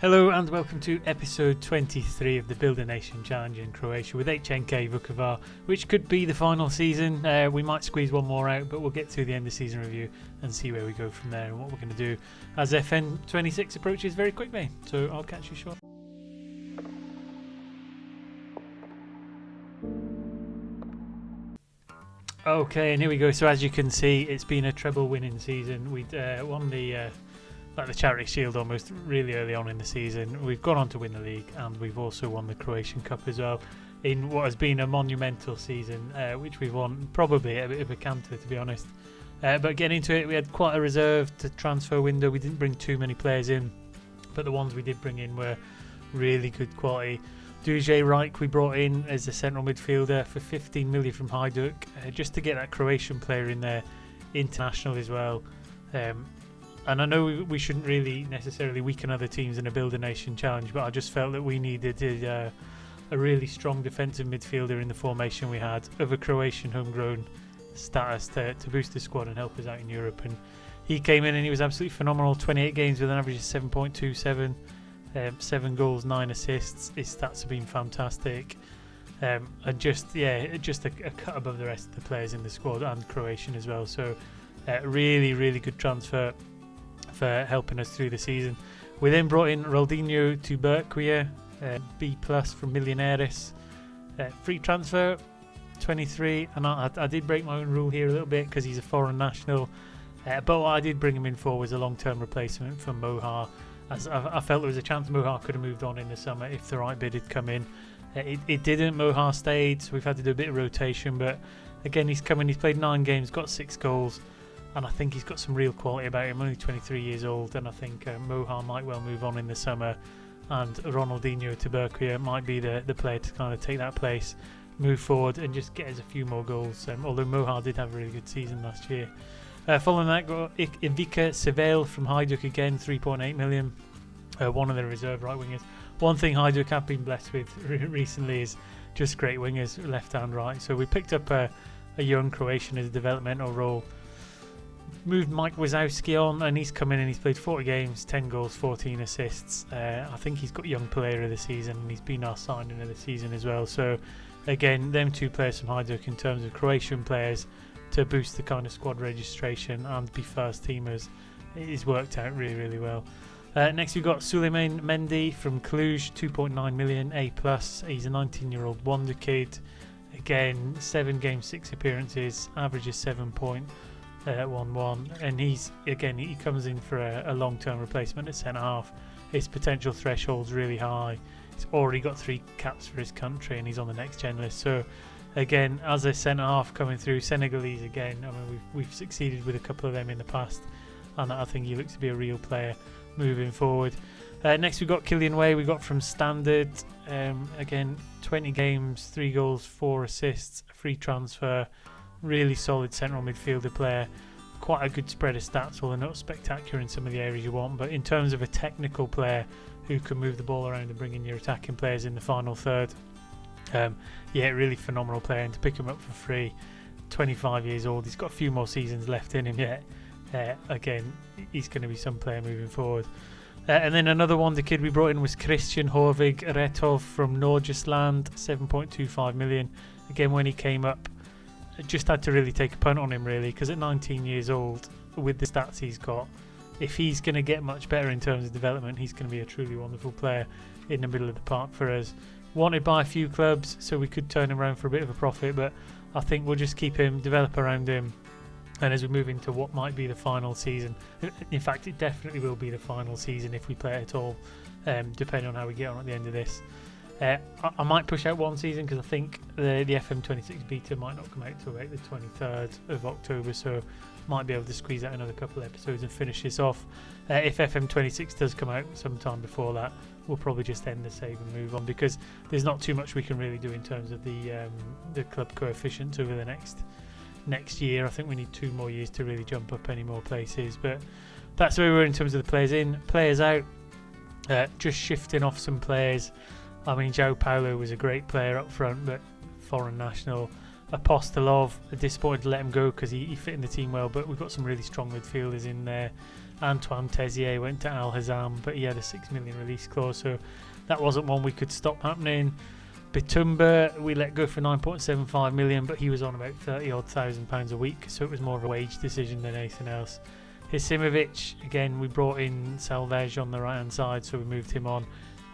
Hello and welcome to episode 23 of the Build a Nation Challenge in Croatia with HNK Vukovar, which could be the final season. We might squeeze one more out, but we'll get to the end of season review and see where we go from there and what we're going to do as FM26 approaches very quickly. So I'll catch you shortly. Okay, and here we go. So as you can see, it's been a treble winning season. We'd won the Charity Shield almost really early on in the season. We've gone on to win the league, and we've also won the Croatian Cup as well in what has been a monumental season, which we've won probably a bit of a canter, to be honest. But getting into it, we had quite a reserved transfer window. We didn't bring too many players in, but the ones we did bring in were really good quality. Duže Reich we brought in as a central midfielder for 15 million from Hajduk, just to get that Croatian player in there, international as well. And I know we shouldn't really necessarily weaken other teams in a Build a Nation challenge, but I just felt that we needed a really strong defensive midfielder in the formation we had of a Croatian homegrown status to boost the squad and help us out in Europe. And he came in and he was absolutely phenomenal. 28 games with an average of 7.27, 7 goals, 9 assists. His stats have been fantastic. And just a cut above the rest of the players in the squad and Croatian as well. So really good transfer for helping us through the season. We then brought in Ronaldinho to Berkshire, B+ from Millionaires, free transfer, 23, and I did break my own rule here a little bit because he's a foreign national, but what I did bring him in for was a long-term replacement for Mohar, as I felt there was a chance Mohar could have moved on in the summer if the right bid had come in. It didn't. Mohar stayed, so we've had to do a bit of rotation, but again, he's played 9 games, got 6 goals, and I think he's got some real quality about him. Only 23 years old, and I think Mohar might well move on in the summer, and Ronaldinho to Berkshire might be the player to kind of take that place, move forward and just get us a few more goals, although Mohar did have a really good season last year. Following that, got Ivica Seville from Hajduk again, 3.8 million, one of the reserve right wingers. One thing Hajduk have been blessed with recently is just great wingers, left and right, so we picked up a young Croatian as a developmental role. Moved Mike Wazowski on, and he's come in and he's played 40 games, 10 goals, 14 assists. I think he's got young player of the season, and he's been our signing of the season as well. So again, them 2 players from Hajduk in terms of Croatian players to boost the kind of squad registration and be first teamers, it's worked out really well. Next we've got Suleiman Mendy from Cluj, 2.9 million, A+. He's a 19-year-old wonder kid. Again, 7 games, 6 appearances, averages 7.11, and he comes in for a long-term replacement at centre half. His potential threshold's really high. He's already got 3 caps for his country, and he's on the next gen list. So again, as a centre half coming through, Senegalese again. I mean, we've succeeded with a couple of them in the past, and I think he looks to be a real player moving forward. Next we've got Kylian Way, we got from Standard. Again, 20 games, 3 goals, 4 assists, free transfer. Really solid central midfielder player. Quite a good spread of stats, although not spectacular in some of the areas you want. But in terms of a technical player who can move the ball around and bring in your attacking players in the final third, really phenomenal player. And to pick him up for free, 25 years old, he's got a few more seasons left in him yet. Again, he's going to be some player moving forward. And then another wonder kid we brought in was Christian Horvig Retov from Norgesland, 7.25 million. Again, when he came up, just had to really take a punt on him, really, because at 19 years old, with the stats he's got, if he's going to get much better in terms of development, he's going to be a truly wonderful player in the middle of the park for us. Wanted by a few clubs, so we could turn him around for a bit of a profit, but I think we'll just keep him, develop around him, and as we move into what might be the final season, in fact it definitely will be the final season if we play it at all, depending on how we get on at the end of this. I might push out one season because I think the FM26 beta might not come out till about the 23rd of October, so might be able to squeeze out another couple of episodes and finish this off. If FM26 does come out sometime before that, we'll probably just end the save and move on, because there's not too much we can really do in terms of the club coefficients over the next year. I think we need 2 more years to really jump up any more places, but that's where we're in terms of the players in. Players out, just shifting off some players. I mean, João Paulo was a great player up front, but foreign national. Apostolov, disappointed to let him go because he fit in the team well, but we've got some really strong midfielders in there. Antoine Tezier went to Al Hazam, but he had a 6 million release clause, so that wasn't one we could stop happening. Bitumba we let go for 9.75 million, but he was on about 30 odd thousand pounds a week, so it was more of a wage decision than anything else. Hisimovic, again, we brought in Salvage on the right hand side, so we moved him on,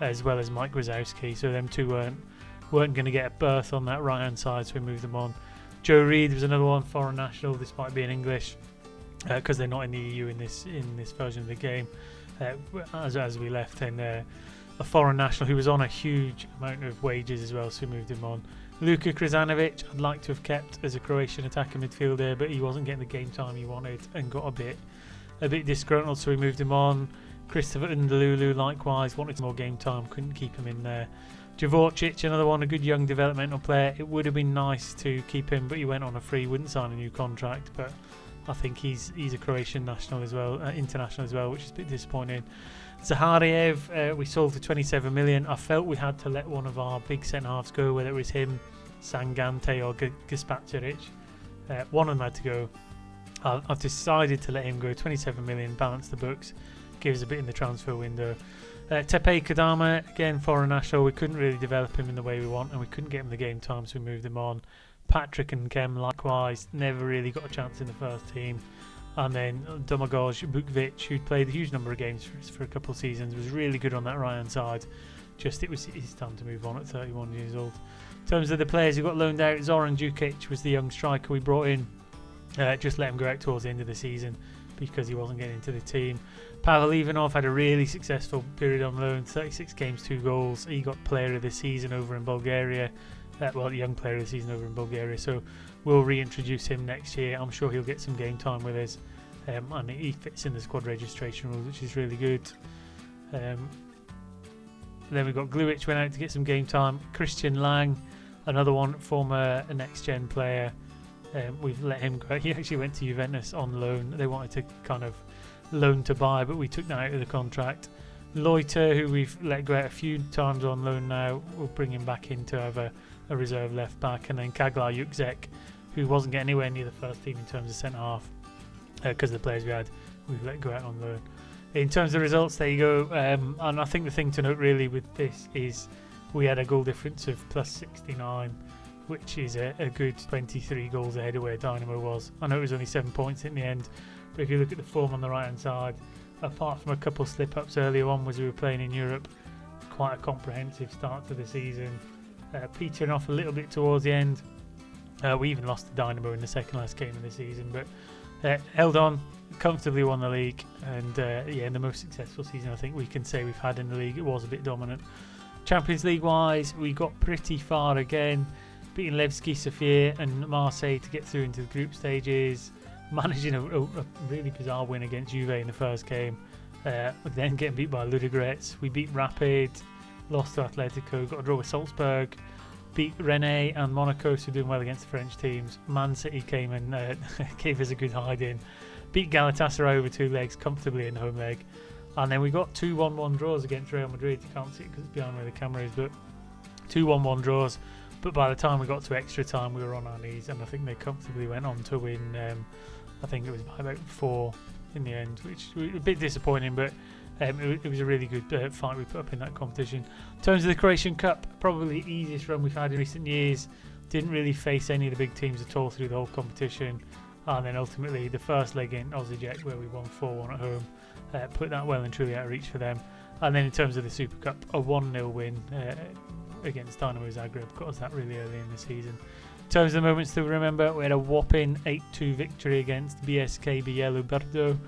as well as Mike Wazowski, so them two weren't going to get a berth on that right hand side, so we moved them on. Joe Reed was another one, foreign national, despite being English, because they're not in the EU in this version of the game, as we left, and a foreign national who was on a huge amount of wages as well, so we moved him on. Luka Krajanovic, I'd like to have kept as a Croatian attacker midfielder, but he wasn't getting the game time he wanted and got a bit disgruntled, so we moved him on. Christopher Ndalulu likewise wanted more game time, couldn't keep him in there. Javorcic, another one, a good young developmental player. It would have been nice to keep him, but he went on a free, wouldn't sign a new contract, but I think he's a Croatian national as well, international as well, which is a bit disappointing. Zahariev, we sold for 27 million. I felt we had to let one of our big centre-halves go, whether it was him, Sangante or Gaspaceric. One of them had to go. I've decided to let him go. 27 million, balance the books, gives a bit in the transfer window. Tepe Kadama, again, foreign national. We couldn't really develop him in the way we want, and we couldn't get him the game time, so we moved him on. Patrick and Kem, likewise, never really got a chance in the first team. And then Domagoj Bukvic, who'd played a huge number of games for a couple of seasons, was really good on that right-hand side. Just it was his time to move on at 31 years old. In terms of the players who got loaned out, Zoran Djukic was the young striker we brought in. Just let him go out towards the end of the season because he wasn't getting into the team. Pavel Ivanov had a really successful period on loan, 36 games, 2 goals. He got player of the season over in Bulgaria. Young player of the season over in Bulgaria, so we'll reintroduce him next year. I'm sure he'll get some game time with us, and he fits in the squad registration rules, which is really good. Then we've got Gluic went out to get some game time. Christian Lang, another one, former next-gen player. We've let him go. He actually went to Juventus on loan. They wanted to kind of loan to buy, but we took that out of the contract. Loiter, who we've let go out a few times on loan now, we'll bring him back in to have a reserve left back. And then Kaglar Yukzek, who wasn't getting anywhere near the first team in terms of centre half because the players we've let go out on loan. In terms of results, there you go. And I think the thing to note really with this is we had a goal difference of plus 69, which is a good 23 goals ahead of where Dynamo was. I know it was only 7 points in the end, but if you look at the form on the right hand side, apart from a couple slip-ups earlier on as we were playing in Europe, quite a comprehensive start to the season. Petering off a little bit towards the end. We even lost to Dynamo in the second last game of the season, but held on, comfortably won the league, and in the most successful season I think we can say we've had in the league. It was a bit dominant. Champions League wise, we got pretty far again, beating Levski Sofia and Marseille to get through into the group stages, managing a really bizarre win against Juve in the first game, then getting beat by Ludogorets. We beat Rapid, lost to Atletico, got a draw with Salzburg, beat Rennes and Monaco, so doing well against the French teams. Man City came and gave us a good hide-in, beat Galatasaray over 2 legs comfortably in the home leg, and then we got 2 1-1 draws against Real Madrid. You can't see it because it's behind where the camera is, but 2 1-1 draws. But by the time we got to extra time, we were on our knees, and I think they comfortably went on to win. I think it was by about 4 in the end, which was a bit disappointing, but it was a really good fight we put up in that competition. In terms of the Croatian Cup, probably the easiest run we've had in recent years. Didn't really face any of the big teams at all through the whole competition, and then ultimately the first leg in Osijek, where we won 4-1 at home, put that well and truly out of reach for them. And then in terms of the Super Cup, a 1-0 win against Dynamo Zagreb got us that really early in the season. In terms of the moments to remember, we had a whopping 8-2 victory against BSK Bielo-Bardo.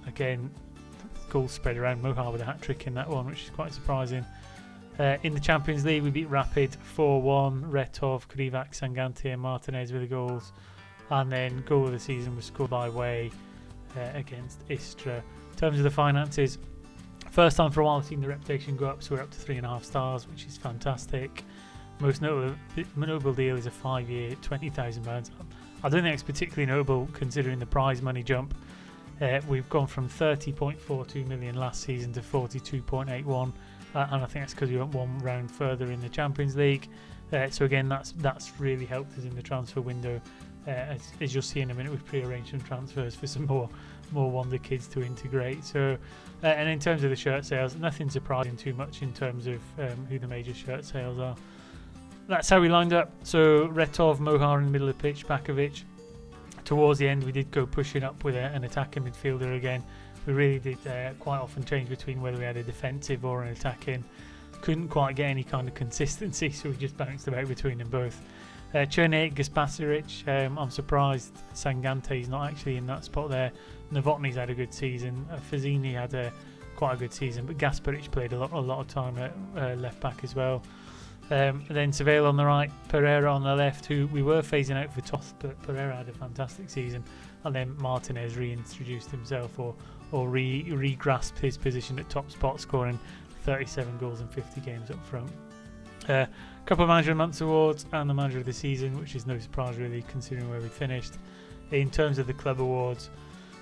Again, goals spread around. Mohar with a hat-trick in that one, which is quite surprising. In the Champions League, we beat Rapid 4-1. Retov, Krivac, Sangante and Martinez with the goals. And then goal of the season was scored by Way against Istra. In terms of the finances, first time for a while I've seen the reputation go up, so we're up to 3.5 stars, which is fantastic. Most notable deal is a 5-year, £20,000. I don't think it's particularly notable considering the prize money jump. We've gone from 30.42 million last season to 42.81, and I think that's because we went one round further in the Champions League. So again, that's really helped us in the transfer window. As you'll see in a minute, we've pre-arranged some transfers for some more more wonder kids to integrate. So, and in terms of the shirt sales, nothing surprising too much in terms of who the major shirt sales are. That's how we lined up. So Retov, Mohar in the middle of the pitch, Bakovic. Towards the end, we did go pushing up with an attacking midfielder again. We really did quite often change between whether we had a defensive or an attacking. Couldn't quite get any kind of consistency, so we just bounced about between them both. Chernik, Gaspasaric, I'm surprised Sangante's not actually in that spot there. Novotny's had a good season. Fazzini had quite a good season, but Gasparic played a lot of time at left back as well. Then Seville on the right, Pereira on the left, who we were phasing out for Toth, but Pereira had a fantastic season. And then Martinez reintroduced himself or re-grasped his position at top spot, scoring 37 goals in 50 games up front. Couple of Manager of the Month awards and the Manager of the Season, which is no surprise really considering where we finished. In terms of the club awards,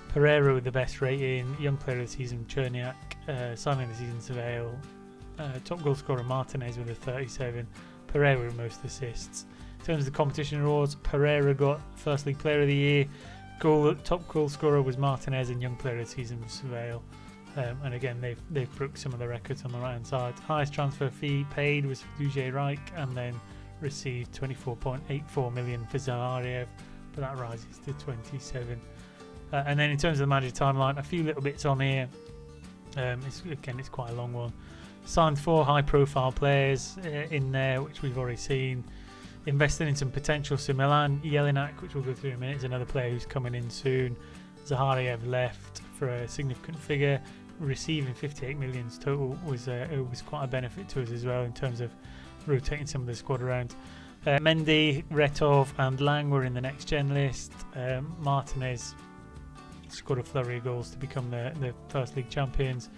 Pereira with the best rating, Young Player of the Season Cherniak, Signing of the Season Seville, top goal scorer Martinez with a 37, Pereira with most assists. In terms of the competition awards, Pereira got First League Player of the Year, top goal scorer was Martinez, and Young Player of the Season was Seville. And again, they've broke some of the records on the right hand side. Highest transfer fee paid was for Duje Reich, and then received 24.84 million for Zahariev, but that rises to 27. And then in terms of the manager timeline, a few little bits on here. It's quite a long one. Signed 4 high-profile players in there, which we've already seen. Investing in some potential. So Milan, Jelinak, which we'll go through in a minute, is another player who's coming in soon. Zahariev left for a significant figure. Receiving 58 million total was quite a benefit to us as well in terms of rotating some of the squad around. Mendy, Retov and Lang were in the next gen list. Martinez scored a flurry of goals to become the First League champions.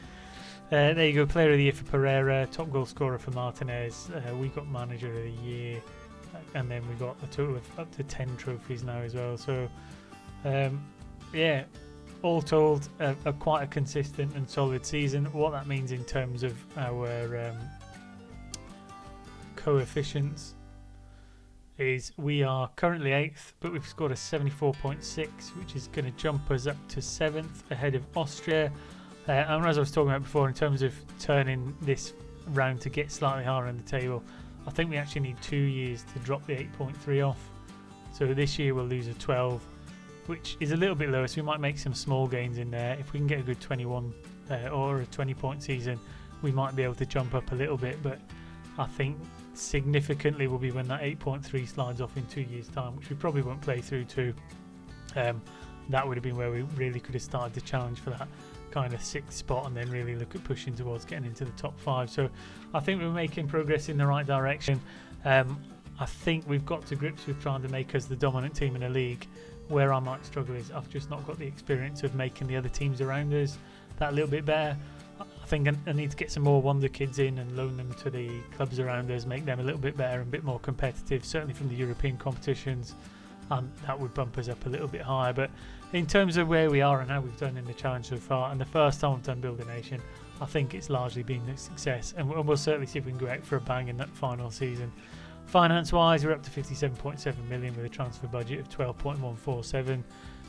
There you go, Player of the Year for Pereira, top goal scorer for Martinez. We got Manager of the Year, and then we got a total of up to 10 trophies now as well. So, all told, quite a consistent and solid season. What that means in terms of our coefficients is we are currently 8th, but we've scored a 74.6, which is going to jump us up to 7th ahead of Austria. And as I was talking about before, in terms of turning this round to get slightly higher on the table, I think we actually need 2 years to drop the 8.3 off. So this year we'll lose a 12, which is a little bit lower, so we might make some small gains in there. If we can get a good 21 or a 20-point season, we might be able to jump up a little bit, but I think significantly will be when that 8.3 slides off in 2 years' time, which we probably won't play through to. That would have been where we really could have started to challenge for that kind of 6th spot and then really look at pushing towards getting into the top 5. So I think we're making progress in the right direction. I think we've got to grips with trying to make us the dominant team in the league. Where I might struggle is I've just not got the experience of making the other teams around us that little bit better. I think I need to get some more wonder kids in and loan them to the clubs around us, make them a little bit better and a bit more competitive, certainly from the European competitions, and that would bump us up a little bit higher. But in terms of where we are and how we've done in the challenge so far, and the first time we've done Build a Nation, I think it's largely been a success, and we'll certainly see if we can go out for a bang in that final season. Finance wise, we're up to 57.7 million with a transfer budget of 12.147.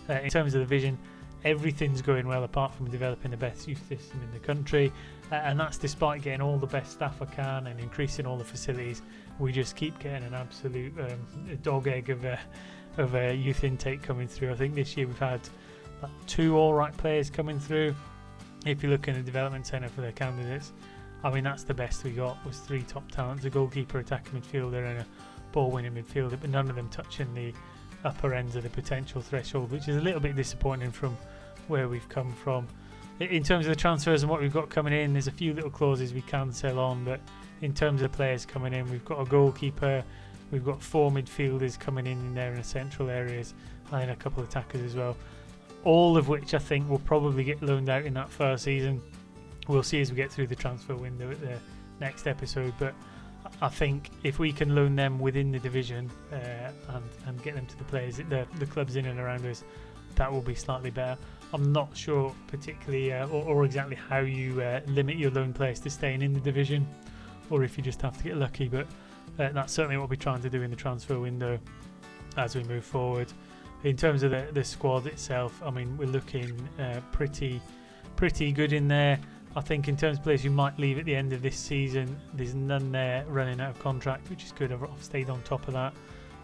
In terms of the vision, everything's going well apart from developing the best youth system in the country, and that's despite getting all the best staff I can and increasing all the facilities. We just keep getting an absolute dog egg of a youth intake coming through. I think this year we've had 2 alright players coming through. If you look in the development centre for their candidates, I mean, that's the best we got, was 3 top talents, a goalkeeper, attacking midfielder and a ball-winning midfielder, but none of them touching the upper ends of the potential threshold, which is a little bit disappointing from where we've come from. In terms of the transfers and what we've got coming in, there's a few little clauses we can sell on, but in terms of the players coming in, we've got a goalkeeper, we've got 4 midfielders coming in there in the central areas, and a couple of attackers as well, all of which I think will probably get loaned out in that first season. We'll see as we get through the transfer window at the next episode, but I think if we can loan them within the division and get them to the players, the clubs in and around us, that will be slightly better. I'm not sure particularly or exactly how you limit your loan players to staying in the division, or if you just have to get lucky, but that's certainly what we're trying to do in the transfer window as we move forward. In terms of the squad itself, I mean, we're looking pretty good in there. I think in terms of players who might leave at the end of this season, there's none there running out of contract, which is good. I've stayed on top of that.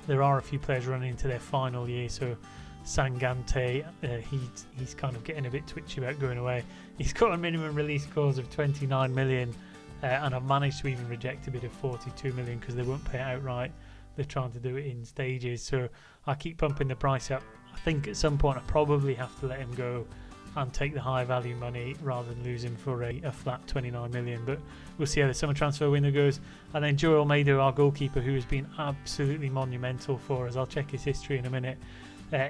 There are a few players running into their final year, so Sangante, he's kind of getting a bit twitchy about going away. He's got a minimum release clause of 29 million, and I've managed to even reject a bid of 42 million because they won't pay it outright. They're trying to do it in stages, so I keep pumping the price up. I think at some point I probably have to let him go and take the high value money rather than lose him for a flat 29 million, but we'll see how the summer transfer window goes. And then Joe Almeida, our goalkeeper, who has been absolutely monumental for us, I'll check his history in a minute.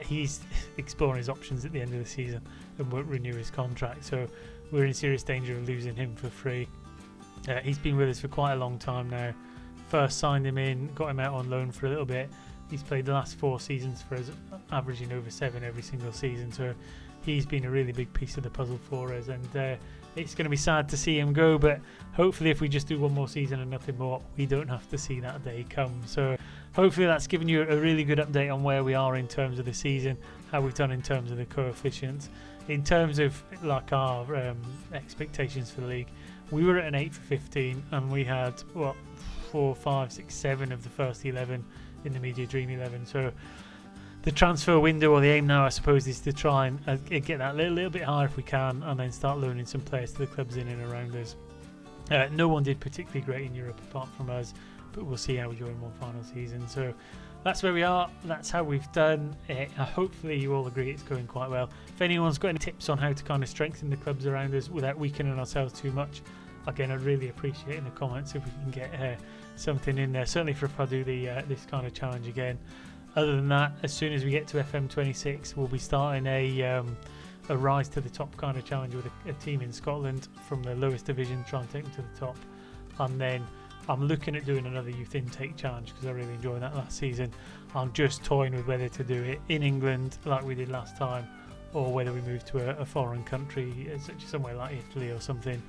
He's exploring his options at the end of the season and won't renew his contract, so we're in serious danger of losing him for free. He's been with us for quite a long time now. First signed him in, got him out on loan for a little bit. He's played the last 4 seasons for us, averaging over 7 every single season, so he's been a really big piece of the puzzle for us, and it's going to be sad to see him go, but hopefully if we just do one more season and nothing more, we don't have to see that day come. So hopefully that's given you a really good update on where we are in terms of the season, how we've done in terms of the coefficients. In terms of like our expectations for the league, we were at an 8 for 15, and we had 4, 5, 6, 7 of the first 11 in the Media Dream 11. So the transfer window, or the aim now, I suppose, is to try and get that little bit higher if we can, and then start loaning some players to the clubs in and around us. No one did particularly great in Europe apart from us, but we'll see how we go in one final season. So that's where we are. That's how we've done. Hopefully you all agree it's going quite well. If anyone's got any tips on how to kind of strengthen the clubs around us without weakening ourselves too much, again, I'd really appreciate in the comments if we can get something in there, certainly for if I do this kind of challenge again. Other than that, as soon as we get to FM26, we'll be starting a rise to the top kind of challenge with a team in Scotland from the lowest division, try and take them to the top. And then I'm looking at doing another youth intake challenge because I really enjoyed that last season. I'm just toying with whether to do it in England like we did last time, or whether we move to a foreign country, such as somewhere like Italy or something,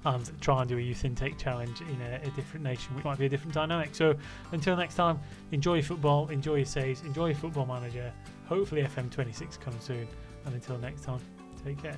and try and do a youth intake challenge in a different nation, which might be a different dynamic. So until next time, enjoy your football, enjoy your saves, enjoy your Football Manager. Hopefully FM26 comes soon, and until next time, take care.